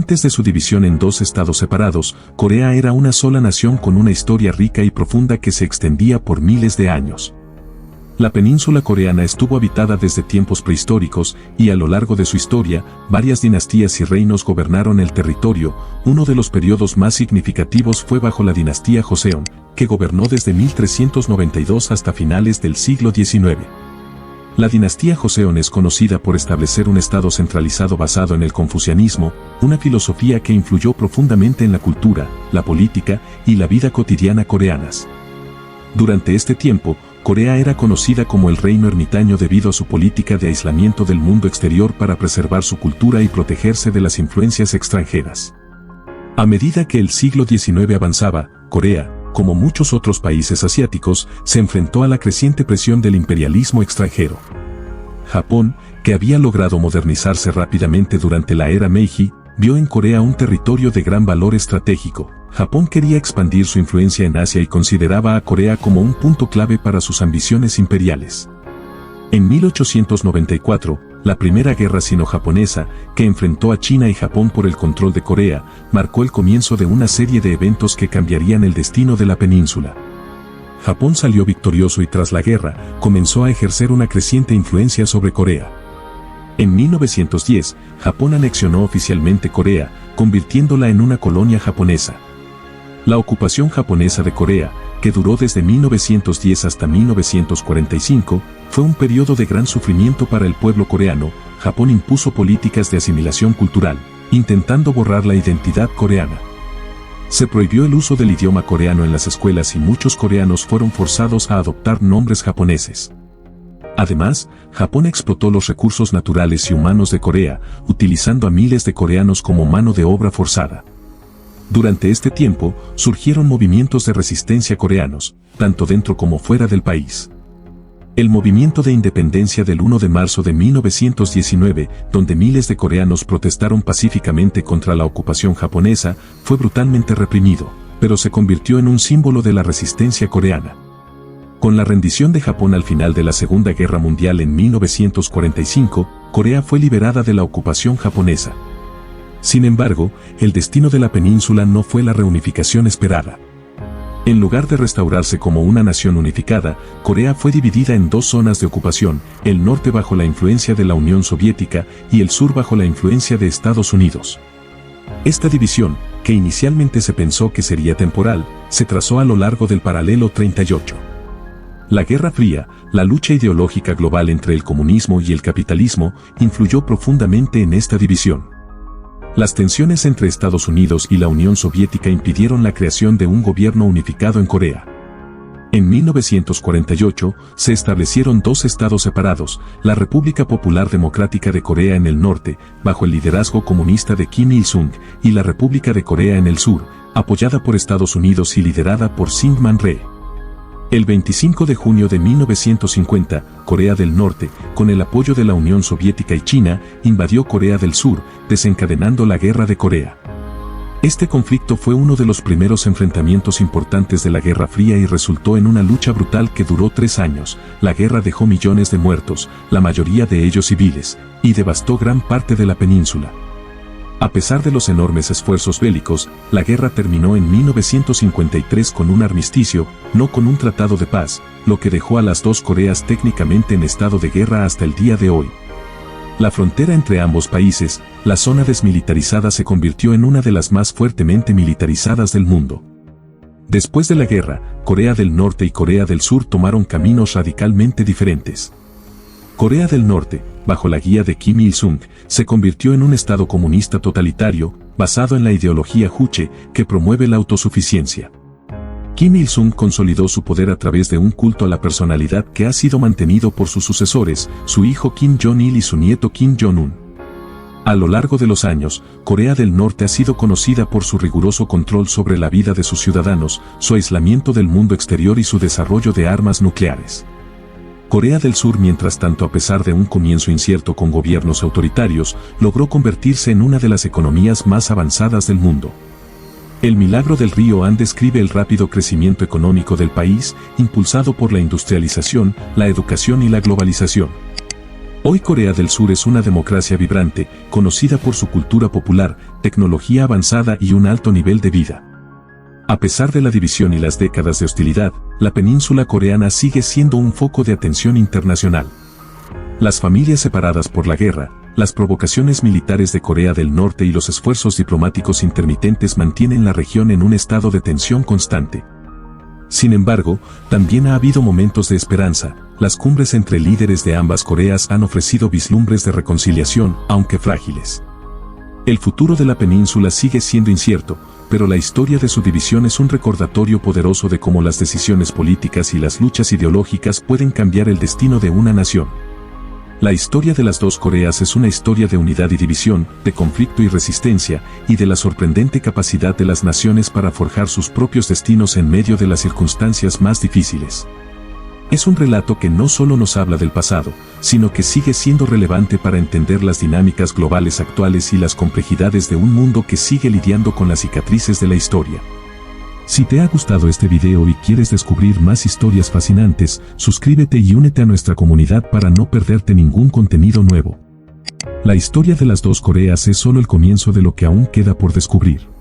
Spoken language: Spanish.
Antes de su división en dos estados separados, Corea era una sola nación con una historia rica y profunda que se extendía por miles de años. La península coreana estuvo habitada desde tiempos prehistóricos y a lo largo de su historia, varias dinastías y reinos gobernaron el territorio. Uno de los periodos más significativos fue bajo la dinastía Joseon, que gobernó desde 1392 hasta finales del siglo XIX. La dinastía Joseon es conocida por establecer un estado centralizado basado en el confucianismo, una filosofía que influyó profundamente en la cultura, la política y la vida cotidiana coreanas. Durante este tiempo, Corea era conocida como el reino ermitaño debido a su política de aislamiento del mundo exterior para preservar su cultura y protegerse de las influencias extranjeras. A medida que el siglo XIX avanzaba, Corea, como muchos otros países asiáticos, se enfrentó a la creciente presión del imperialismo extranjero. Japón, que había logrado modernizarse rápidamente durante la era Meiji, vio en Corea un territorio de gran valor estratégico. Japón quería expandir su influencia en Asia y consideraba a Corea como un punto clave para sus ambiciones imperiales. En 1894, la Primera Guerra Sino-Japonesa, que enfrentó a China y Japón por el control de Corea, marcó el comienzo de una serie de eventos que cambiarían el destino de la península. Japón salió victorioso y tras la guerra, comenzó a ejercer una creciente influencia sobre Corea. En 1910, Japón anexionó oficialmente Corea, convirtiéndola en una colonia japonesa. La ocupación japonesa de Corea, que duró desde 1910 hasta 1945, fue un periodo de gran sufrimiento para el pueblo coreano. Japón impuso políticas de asimilación cultural, intentando borrar la identidad coreana. Se prohibió el uso del idioma coreano en las escuelas y muchos coreanos fueron forzados a adoptar nombres japoneses. Además, Japón explotó los recursos naturales y humanos de Corea, utilizando a miles de coreanos como mano de obra forzada. Durante este tiempo, surgieron movimientos de resistencia coreanos, tanto dentro como fuera del país. El movimiento de independencia del 1 de marzo de 1919, donde miles de coreanos protestaron pacíficamente contra la ocupación japonesa, fue brutalmente reprimido, pero se convirtió en un símbolo de la resistencia coreana. Con la rendición de Japón al final de la Segunda Guerra Mundial en 1945, Corea fue liberada de la ocupación japonesa. Sin embargo, el destino de la península no fue la reunificación esperada. En lugar de restaurarse como una nación unificada, Corea fue dividida en dos zonas de ocupación, el norte bajo la influencia de la Unión Soviética y el sur bajo la influencia de Estados Unidos. Esta división, que inicialmente se pensó que sería temporal, se trazó a lo largo del paralelo 38. La Guerra Fría, la lucha ideológica global entre el comunismo y el capitalismo, influyó profundamente en esta división. Las tensiones entre Estados Unidos y la Unión Soviética impidieron la creación de un gobierno unificado en Corea. En 1948, se establecieron dos estados separados, la República Popular Democrática de Corea en el norte, bajo el liderazgo comunista de Kim Il-sung, y la República de Corea en el sur, apoyada por Estados Unidos y liderada por Syngman Rhee. El 25 de junio de 1950, Corea del Norte, con el apoyo de la Unión Soviética y China, invadió Corea del Sur, desencadenando la Guerra de Corea. Este conflicto fue uno de los primeros enfrentamientos importantes de la Guerra Fría y resultó en una lucha brutal que duró 3 años. La guerra dejó millones de muertos, la mayoría de ellos civiles, y devastó gran parte de la península. A pesar de los enormes esfuerzos bélicos, la guerra terminó en 1953 con un armisticio, no con un tratado de paz, lo que dejó a las dos Coreas técnicamente en estado de guerra hasta el día de hoy. La frontera entre ambos países, la zona desmilitarizada, se convirtió en una de las más fuertemente militarizadas del mundo. Después de la guerra, Corea del Norte y Corea del Sur tomaron caminos radicalmente diferentes. Corea del Norte, bajo la guía de Kim Il-sung, se convirtió en un estado comunista totalitario, basado en la ideología Juche, que promueve la autosuficiencia. Kim Il-sung consolidó su poder a través de un culto a la personalidad que ha sido mantenido por sus sucesores, su hijo Kim Jong-il y su nieto Kim Jong-un. A lo largo de los años, Corea del Norte ha sido conocida por su riguroso control sobre la vida de sus ciudadanos, su aislamiento del mundo exterior y su desarrollo de armas nucleares. Corea del Sur, mientras tanto, a pesar de un comienzo incierto con gobiernos autoritarios, logró convertirse en una de las economías más avanzadas del mundo. El milagro del río Han describe el rápido crecimiento económico del país, impulsado por la industrialización, la educación y la globalización. Hoy Corea del Sur es una democracia vibrante, conocida por su cultura popular, tecnología avanzada y un alto nivel de vida. A pesar de la división y las décadas de hostilidad, la península coreana sigue siendo un foco de atención internacional. Las familias separadas por la guerra, las provocaciones militares de Corea del Norte y los esfuerzos diplomáticos intermitentes mantienen la región en un estado de tensión constante. Sin embargo, también ha habido momentos de esperanza. Las cumbres entre líderes de ambas Coreas han ofrecido vislumbres de reconciliación, aunque frágiles. El futuro de la península sigue siendo incierto, pero la historia de su división es un recordatorio poderoso de cómo las decisiones políticas y las luchas ideológicas pueden cambiar el destino de una nación. La historia de las dos Coreas es una historia de unidad y división, de conflicto y resistencia, y de la sorprendente capacidad de las naciones para forjar sus propios destinos en medio de las circunstancias más difíciles. Es un relato que no solo nos habla del pasado, sino que sigue siendo relevante para entender las dinámicas globales actuales y las complejidades de un mundo que sigue lidiando con las cicatrices de la historia. Si te ha gustado este video y quieres descubrir más historias fascinantes, suscríbete y únete a nuestra comunidad para no perderte ningún contenido nuevo. La historia de las dos Coreas es solo el comienzo de lo que aún queda por descubrir.